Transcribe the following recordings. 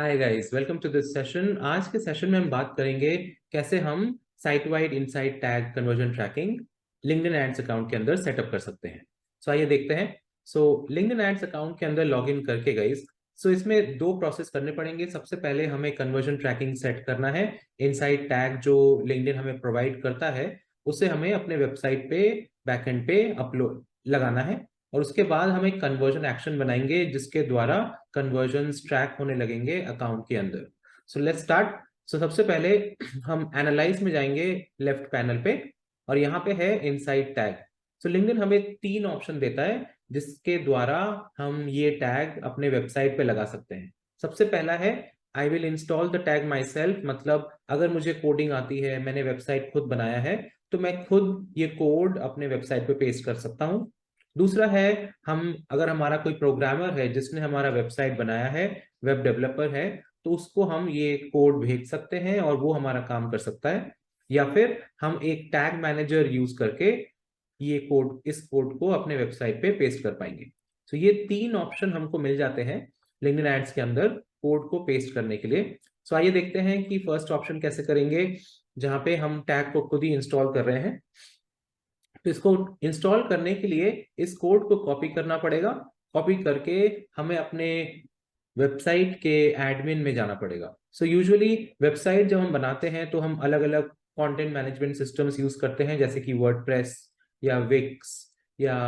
Hi guys, welcome to this session. आज के session में हम बात करेंगे कैसे हम site wide insight tag conversion tracking LinkedIn ads account के अंदर सेटअप कर सकते हैं। आइए देखते हैं। लिंक्डइन एड्स अकाउंट के अंदर लॉगिन करके गाइस, इसमें दो प्रोसेस करने पड़ेंगे। सबसे पहले हमें कन्वर्जन ट्रैकिंग सेट करना है। इनसाइड टैग जो लिंक्डइन हमें प्रोवाइड करता है उसे हमें अपने वेबसाइट पे बैकएंड पे अपलोड लगाना है, और उसके बाद हम एक कन्वर्जन एक्शन बनाएंगे जिसके द्वारा कन्वर्जन्स ट्रैक होने लगेंगे अकाउंट के अंदर। Let's start. सबसे पहले हम एनालाइज में जाएंगे लेफ्ट पैनल पे, और यहाँ पे है इनसाइड टैग। लिंक्डइन हमें तीन ऑप्शन देता है जिसके द्वारा हम ये टैग अपने वेबसाइट पे लगा सकते हैं। सबसे पहला है I will install the tag my self, मतलब अगर मुझे कोडिंग आती है, मैंने वेबसाइट खुद बनाया है, तो मैं खुद ये कोड अपने वेबसाइट पे पेस्ट कर सकता हूँ। दूसरा है, हम अगर हमारा कोई प्रोग्रामर है जिसने हमारा वेबसाइट बनाया है, वेब डेवलपर है, तो उसको हम ये कोड भेज सकते हैं और वो हमारा काम कर सकता है। या फिर हम एक टैग मैनेजर यूज करके ये कोड, इस कोड को अपने वेबसाइट पे पेस्ट कर पाएंगे। ये तीन ऑप्शन हमको मिल जाते हैं लिंक्डइन एड्स के अंदर कोड को पेस्ट करने के लिए। आइए देखते हैं कि फर्स्ट ऑप्शन कैसे करेंगे, जहां पे हम टैग को खुद ही इंस्टॉल कर रहे हैं। तो इसको इंस्टॉल करने के लिए इस कोड को कॉपी करना पड़ेगा। कॉपी करके हमें अपने वेबसाइट के एडमिन में जाना पड़ेगा। यूजुअली वेबसाइट जब हम बनाते हैं तो हम अलग अलग कंटेंट मैनेजमेंट सिस्टम्स यूज करते हैं, जैसे कि वर्डप्रेस या विक्स या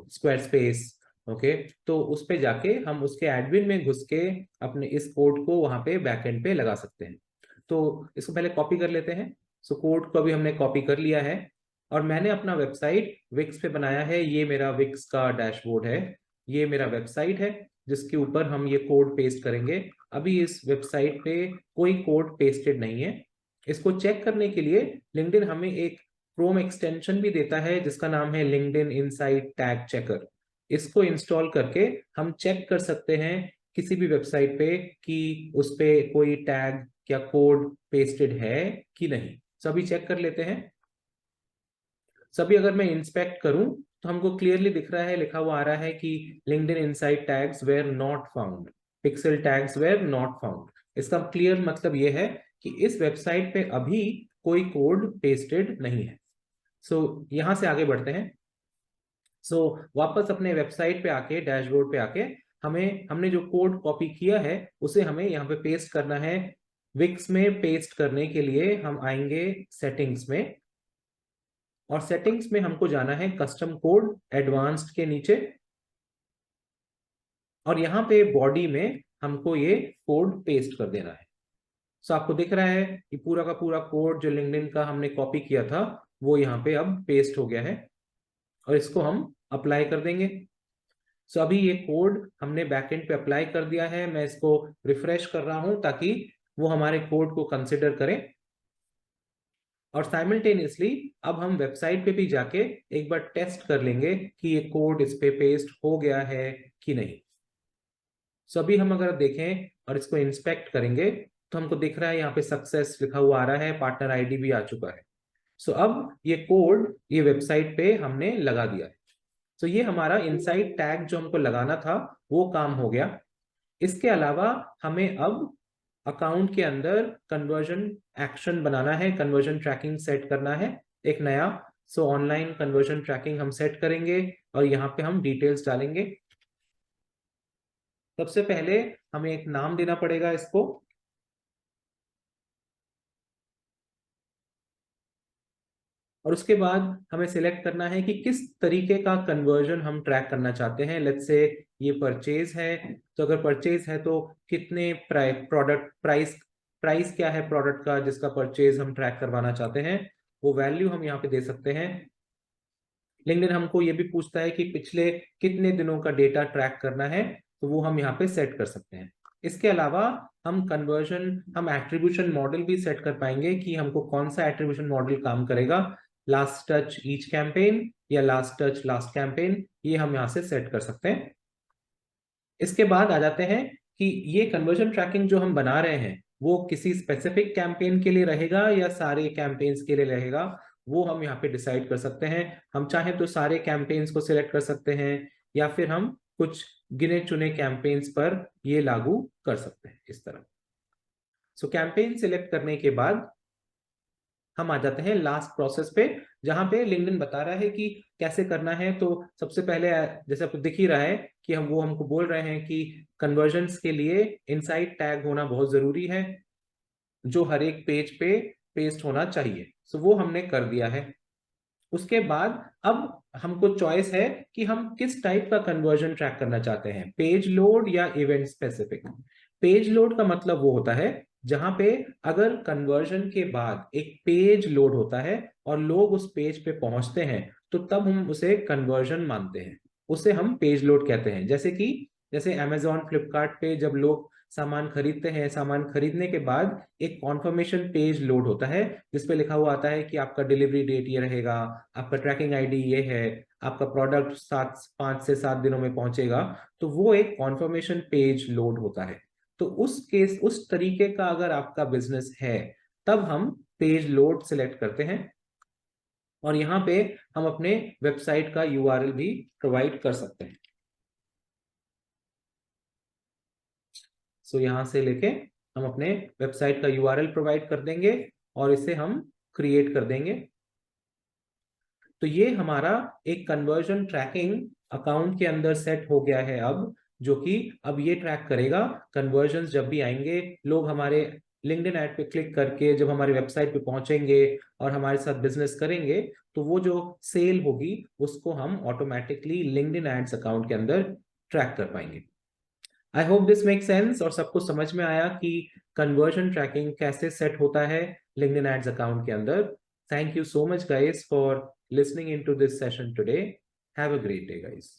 स्क्वायरस्पेस। ओके, तो उस पे जाके हम उसके एडमिन में घुस के अपने इस कोड को वहां पे बैकएंड पे लगा सकते हैं। तो इसको पहले कॉपी कर लेते हैं। कोड को अभी हमने कॉपी कर लिया है, और मैंने अपना वेबसाइट विक्स पे बनाया है। ये मेरा विक्स का डैशबोर्ड है, ये मेरा वेबसाइट है जिसके ऊपर हम ये कोड पेस्ट करेंगे। अभी इस वेबसाइट पे कोई कोड पेस्टेड नहीं है। इसको चेक करने के लिए लिंक्डइन हमें एक क्रोम एक्सटेंशन भी देता है जिसका नाम है लिंक्डइन इनसाइड टैग चेकर। इसको इंस्टॉल करके हम चेक कर सकते हैं किसी भी वेबसाइट पे कि उस पे कोई टैग या कोड पेस्टेड है कि नहीं। अभी चेक कर लेते हैं। सभी अगर मैं इंस्पेक्ट करूं तो हमको क्लियरली दिख रहा है, लिखा हुआ आ रहा है कि LinkedIn insight tags were not found, pixel tags were not found. इसका क्लियर मतलब ये है कि इस वेबसाइट पे अभी कोई कोड पेस्टेड नहीं है। यहां से आगे बढ़ते हैं। वापस अपने वेबसाइट पे आके, डैशबोर्ड पे आके, हमने जो कोड कॉपी किया है उसे हमें यहाँ पे पेस्ट करना है। विक्स में पेस्ट करने के लिए हम आएंगे सेटिंग्स में, और सेटिंग्स में हमको जाना है कस्टम कोड एडवांस्ड के नीचे, और यहाँ पे बॉडी में हमको ये कोड पेस्ट कर देना है। आपको दिख रहा है कि पूरा का पूरा कोड जो लिंक्डइन का हमने कॉपी किया था वो यहाँ पे अब पेस्ट हो गया है, और इसको हम अप्लाई कर देंगे। अभी ये कोड हमने बैकएंड पे अप्लाई कर दिया है। मैं इसको रिफ्रेश कर रहा हूं ताकि वो हमारे कोड को कंसिडर करें, और साइमल्टेनियसली अब हम वेबसाइट पे भी जाके एक बार टेस्ट कर लेंगे कि ये कोड इस पे पेस्ट हो गया है कि नहीं। अभी हम अगर देखें और इसको इंस्पेक्ट करेंगे तो हमको दिख रहा है यहाँ पे सक्सेस लिखा हुआ आ रहा है, पार्टनर आईडी भी आ चुका है। अब ये कोड ये वेबसाइट पे हमने लगा दिया है। ये हमारा इनसाइड टैग जो हमको लगाना था वो काम हो गया। इसके अलावा हमें अब अकाउंट के अंदर कन्वर्जन एक्शन बनाना है, कन्वर्जन ट्रैकिंग सेट करना है एक नया। ऑनलाइन कन्वर्जन ट्रैकिंग हम सेट करेंगे और यहाँ पे हम डिटेल्स डालेंगे। सबसे पहले हमें एक नाम देना पड़ेगा इसको, और उसके बाद हमें सिलेक्ट करना है कि किस तरीके का कन्वर्जन हम ट्रैक करना चाहते हैं। लेट्स से ये परचेज है, तो अगर परचेज है तो कितने प्रोडक्ट प्राइस प्राइस क्या है प्रोडक्ट का जिसका परचेज हम ट्रैक करवाना चाहते हैं, वो वैल्यू हम यहाँ पे दे सकते हैं। लिंक्डइन हमको ये भी पूछता है कि पिछले कितने दिनों का डेटा ट्रैक करना है, तो वो हम यहाँ पे सेट कर सकते हैं। इसके अलावा हम एट्रीब्यूशन मॉडल भी सेट कर पाएंगे कि हमको कौन सा एट्रीब्यूशन मॉडल काम करेगा, लास्ट टच ईच कैंपेन या लास्ट टच लास्ट कैंपेन, ये हम यहाँ से सेट कर सकते हैं। इसके बाद आ जाते हैं कि ये कन्वर्जन ट्रैकिंग जो हम बना रहे हैं वो किसी स्पेसिफिक कैंपेन के लिए रहेगा या सारे कैंपेन्स के लिए रहेगा, वो हम यहाँ पे डिसाइड कर सकते हैं। हम चाहें तो सारे कैंपेन्स को सिलेक्ट कर सकते हैं, या फिर हम कुछ गिने चुने कैंपेन्स पर ये लागू कर सकते हैं इस तरह। सो कैंपेन सिलेक्ट करने के बाद हम आ जाते हैं लास्ट प्रोसेस पे, जहां पे लिंक्डइन बता रहा है कि कैसे करना है। तो सबसे पहले जैसे आपको दिख ही रहा है कि हमको बोल रहे हैं कि कन्वर्जन्स के लिए इनसाइड टैग होना बहुत जरूरी है, जो हर एक पेज पे पेस्ट होना चाहिए। सो वो हमने कर दिया है। उसके बाद अब हमको चॉइस है कि हम किस टाइप का कन्वर्जन ट्रैक करना चाहते हैं, पेज लोड या इवेंट स्पेसिफिक। पेज लोड का मतलब वो होता है जहां पे अगर कन्वर्जन के बाद एक पेज लोड होता है और लोग उस पेज पे पहुंचते हैं, तो तब हम उसे कन्वर्जन मानते हैं, उसे हम पेज लोड कहते हैं। जैसे अमेजोन फ्लिपकार्ट पे जब लोग सामान खरीदते हैं, सामान खरीदने के बाद एक कॉन्फर्मेशन पेज लोड होता है जिसपे लिखा हुआ आता है कि आपका डिलीवरी डेट ये रहेगा, आपका ट्रैकिंग आईडी ये है, आपका प्रोडक्ट 5 से 7 दिनों में पहुंचेगा। तो वो एक कॉन्फर्मेशन पेज लोड होता है। तो उस तरीके का अगर आपका बिजनेस है, तब हम पेज लोड सिलेक्ट करते हैं और यहाँ पे हम अपने वेबसाइट का यूआरएल भी प्रोवाइड कर सकते हैं। सो यहाँ से लेके हम अपने वेबसाइट का यूआरएल प्रोवाइड कर देंगे और इसे हम क्रिएट कर देंगे। तो ये हमारा एक कन्वर्जन ट्रैकिंग अकाउंट के अंदर सेट हो गया है अब, जो कि अब ये ट्रैक करेगा कन्वर्जन जब भी आएंगे, लोग हमारे लिंक्डइन ऐड पे क्लिक करके जब हमारे वेबसाइट पे पहुंचेंगे और हमारे साथ बिजनेस करेंगे, तो वो जो सेल होगी उसको हम ऑटोमेटिकली लिंक्डइन एड्स अकाउंट के अंदर ट्रैक कर पाएंगे। I hope this make sense और सबको समझ में आया कि कन्वर्जन ट्रैकिंग कैसे सेट होता है लिंक्डइन एड्स अकाउंट के अंदर। Thank you so much guys for listening into this session today. Have a great day, guys.